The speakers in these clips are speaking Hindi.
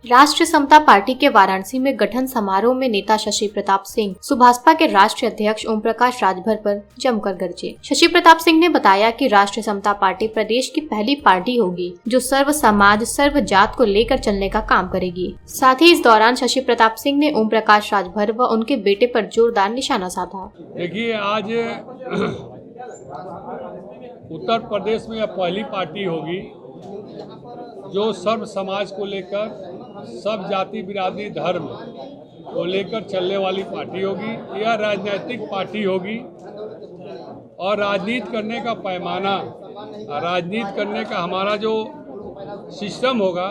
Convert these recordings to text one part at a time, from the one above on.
राष्ट्रीय समता पार्टी के वाराणसी में गठन समारोह में नेता शशि प्रताप सिंह सुभाषपा के राष्ट्रीय अध्यक्ष ओम प्रकाश राजभर पर जमकर गरजे। शशि प्रताप सिंह ने बताया कि राष्ट्रीय समता पार्टी प्रदेश की पहली पार्टी होगी जो सर्व समाज सर्व जात को लेकर चलने का काम करेगी। साथ ही इस दौरान शशि प्रताप सिंह ने ओम प्रकाश राजभर व उनके बेटे पर जोरदार निशाना साधा। देखिए, आज उत्तर प्रदेश में पहली पार्टी होगी जो सर्व समाज को लेकर सब जाति बिरादरी धर्म को लेकर चलने वाली पार्टी होगी। यह राजनीतिक पार्टी होगी और राजनीति करने का पैमाना, राजनीति करने का हमारा जो सिस्टम होगा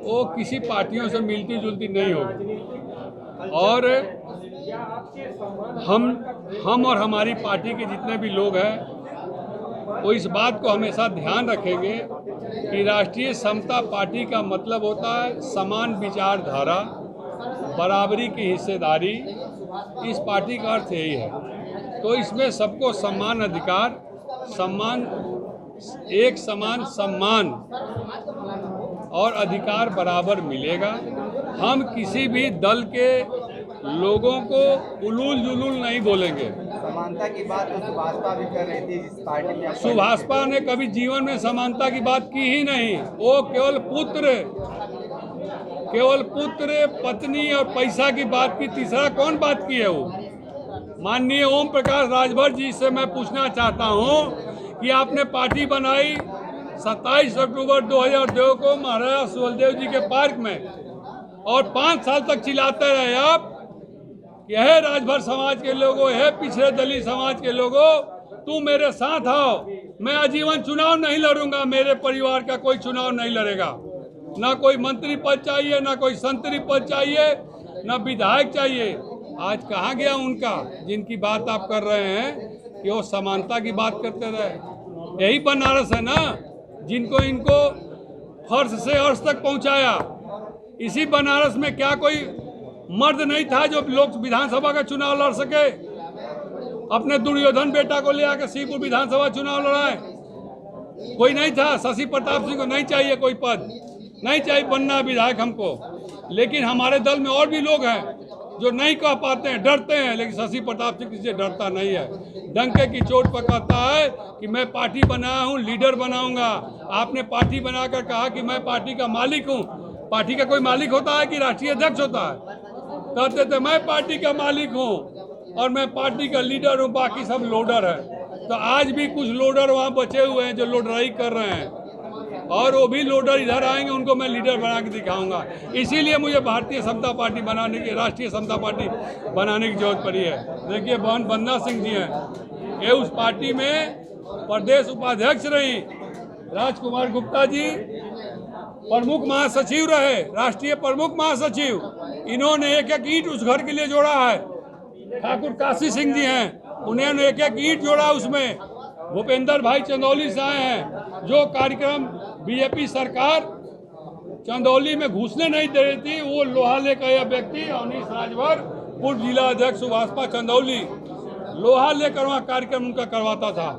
वो किसी पार्टियों से मिलती जुलती नहीं होगी। और हम और हमारी पार्टी के जितने भी लोग हैं वो इस बात को हमेशा ध्यान रखेंगे कि राष्ट्रीय समता पार्टी का मतलब होता है समान विचारधारा, बराबरी की हिस्सेदारी। इस पार्टी का अर्थ यही है। तो इसमें सबको समान अधिकार, एक समान सम्मान और अधिकार बराबर मिलेगा। हम किसी भी दल के लोगों को उलूल जुलूल नहीं बोलेंगे। समानता की बात तो सुभाषपा भी कर रही थी इस पार्टी में। सुभाषपा ने कभी जीवन में समानता की बात की ही नहीं। वो केवल पुत्र, पत्नी और पैसा की बात की। तीसरा कौन बात की है? वो माननीय ओम प्रकाश राजभर जी से मैं पूछना चाहता हूँ कि आपने पार्टी बनाई 27 अक्टूबर 2002 को महाराजा सुहेलदेव जी के पार्क में और 5 साल तक चिल्लाते रहे आप कि है राजभर समाज के लोगों, है पिछड़े दलित समाज के लोगों, तुम मेरे साथ आओ, मैं आजीवन चुनाव नहीं लड़ूंगा, मेरे परिवार का कोई चुनाव नहीं लड़ेगा, ना कोई मंत्री पद चाहिए, ना कोई संतरी पद चाहिए, ना विधायक चाहिए। आज कहाँ गया उनका जिनकी बात आप कर रहे हैं कि वो समानता की बात करते रहे? यही बनारस है ना जिनको इनको फर्श से अर्श तक पहुंचाया। इसी बनारस में क्या कोई मर्द नहीं था जो लोक विधानसभा का चुनाव लड़ सके? अपने दुर्योधन बेटा को ले आकर शिवपुर विधानसभा चुनाव लड़ाए? कोई नहीं था। शशि प्रताप सिंह को नहीं चाहिए कोई पद, नहीं चाहिए बनना विधायक हमको। लेकिन हमारे दल में और भी लोग हैं जो नहीं कह पाते हैं, डरते हैं, लेकिन शशि प्रताप सिंह किसी से डरता नहीं है। डंके की चोट पर कहता है कि मैं पार्टी बनाया हूँ, लीडर बनाऊंगा। आपने पार्टी बनाकर कहा कि मैं पार्टी का मालिक हूँ। पार्टी का कोई मालिक होता है कि राष्ट्रीय अध्यक्ष होता है? कहते थे मैं पार्टी का मालिक हूँ और मैं पार्टी का लीडर हूँ, बाकी सब लोडर है। तो आज भी कुछ लोडर वहाँ बचे हुए हैं जो लोडराई कर रहे हैं और वो भी लोडर इधर आएंगे, उनको मैं लीडर बना के दिखाऊंगा। इसीलिए मुझे भारतीय समता पार्टी बनाने की, राष्ट्रीय समता पार्टी बनाने की जरूरत पड़ी है। देखिए, बहन वंदना सिंह जी हैं, ये उस पार्टी में प्रदेश उपाध्यक्ष रही। राजकुमार गुप्ता जी प्रमुख महासचिव रहे, राष्ट्रीय प्रमुख महासचिव। इन्होंने एक एक ईंट उस घर के लिए जोड़ा है। ठाकुर काशी सिंह जी हैं, उन्होंने एक एक ईंट जोड़ा उसमें। भूपेंद्र भाई चंदौली से आए हैं। जो कार्यक्रम बीजेपी सरकार चंदौली में घुसने नहीं दे रही थी, वो लोहा लेकर यह व्यक्ति अवनीश राजभर, पूर्व जिला अध्यक्ष सुभाषपा चंदौली, लोहा लेकर वहाँ कार्यक्रम उनका करवाता था।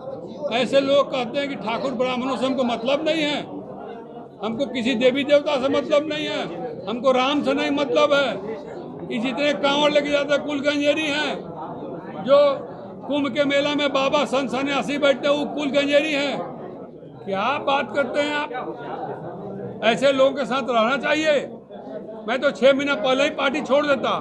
ऐसे लोग कहते हैं कि ठाकुर ब्राह्मणों से हमको मतलब नहीं है, हमको किसी देवी देवता से मतलब नहीं है, हमको राम से नहीं मतलब है। कि जितने कांवड़ लेके जाते हैं कुल गंजेरी हैं। जो कुंभ के मेला में बाबा संत सन्यासी बैठते हैं वो कुल गंजेरी हैं। क्या बात करते हैं आप? ऐसे लोगों के साथ रहना चाहिए। मैं तो 6 महीना पहले ही पार्टी छोड़ देता,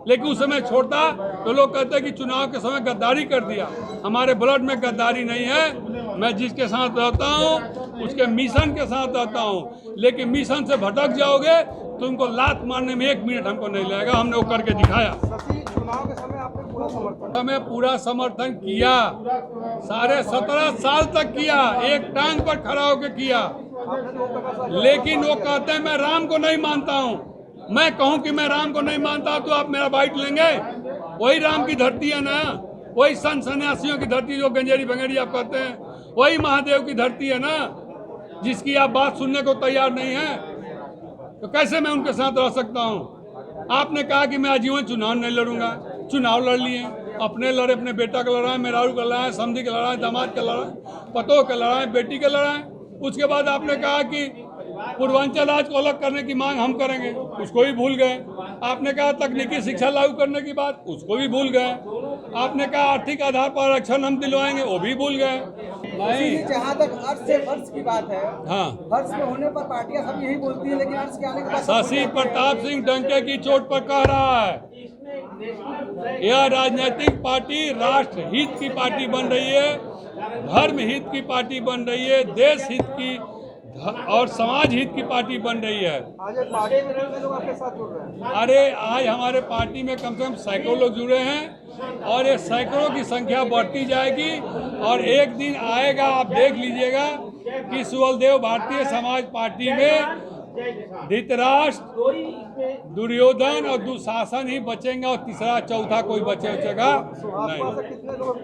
लेकिन उस समय छोड़ता तो लोग कहते हैं कि चुनाव के समय गद्दारी कर दिया। हमारे ब्लड में गद्दारी नहीं है। मैं जिसके साथ रहता हूँ उसके मिशन के साथ रहता हूँ। लेकिन मिशन से भटक जाओगे तो उनको लात मारने में 1 मिनट हमको नहीं लगेगा। हमने वो करके दिखाया। चुनाव के समय आपने पूरा समर्थन किया, साढ़े 17 साल तक किया, एक टांग पर खड़ा होकर किया। लेकिन वो कहते हैं मैं राम को नहीं मानता हूँ। मैं कहूँ कि मैं राम को नहीं मानता तो आप मेरा बाइट लेंगे? वही राम की धरती है ना, वही संत सन्यासियों की धरती जो गंजेरी बंगेरी आप कहते हैं, वही महादेव की धरती है ना, जिसकी आप बात सुनने को तैयार नहीं है। तो कैसे मैं उनके साथ रह सकता हूँ? आपने कहा कि मैं आजीवन चुनाव नहीं लड़ूंगा, चुनाव लड़ लिए। अपने लड़े, अपने बेटा का लड़ाए, मेहरारू का लड़ाए, समधी का लड़ाए, दामाद का लड़ाए, पतोह का लड़ाए, बेटी का लड़ाए। उसके बाद आपने कहा कि पूर्वांचल राज्य को अलग करने की मांग हम करेंगे, उसको भी भूल गए। आपने कहा तकनीकी शिक्षा लागू करने की बात, उसको भी भूल गए। आपने कहा आर्थिक आधार पर आरक्षण हम दिलवाएंगे, वो भी भूल गए। नहीं, जहाँ तक अर्थ से फर्ज की बात है, हाँ, फर्ज में होने पर पार्टियां सब यही बोलती है, लेकिन अर्थ के आने के बाद शशि प्रताप सिंह डंके की चोट पर कह रहा है, यह राजनीतिक पार्टी राष्ट्र हित की पार्टी बन रही है, धर्म हित की पार्टी बन रही है, देश हित की और समाज हित की पार्टी बन रही है। आज पार्टी में कितने लोग आपके साथ जुड़ रहे हैं? अरे आज हमारे पार्टी में कम से कम सैकड़ों लोग जुड़े हैं और ये सैकड़ों की संख्या बढ़ती जाएगी और एक दिन आएगा, आप देख लीजिएगा कि सुबलदेव भारतीय समाज पार्टी में धृतराष्ट्र, दुर्योधन और दुशासन ही बचेंगे और तीसरा चौथा कोई बचेगा नहीं। कितने लोग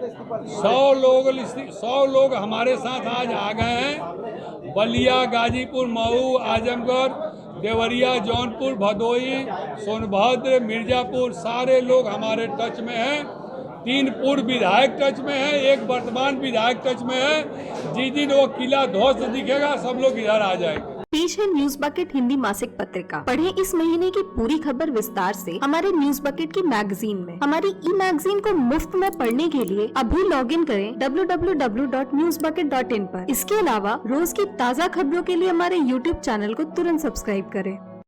100 लोग हमारे साथ आज आ गए हैं। बलिया, गाजीपुर, मऊ, आजमगढ़, देवरिया, जौनपुर, भदोही, सोनभद्र, मिर्जापुर, सारे लोग हमारे टच में हैं। 3 पूर्व विधायक टच में हैं, 1 वर्तमान विधायक टच में है। जिस दिन वो किला ध्वस्त दिखेगा सब लोग इधर आ जाएंगे। पेश है न्यूज बकेट हिंदी मासिक पत्रिका। पढ़ें इस महीने की पूरी खबर विस्तार से हमारे न्यूज बकेट की मैगजीन में। हमारी ई मैगजीन को मुफ्त में पढ़ने के लिए अभी लॉगिन करें www.newsbucket.in पर। इसके अलावा रोज की ताज़ा खबरों के लिए हमारे YouTube चैनल को तुरंत सब्सक्राइब करें।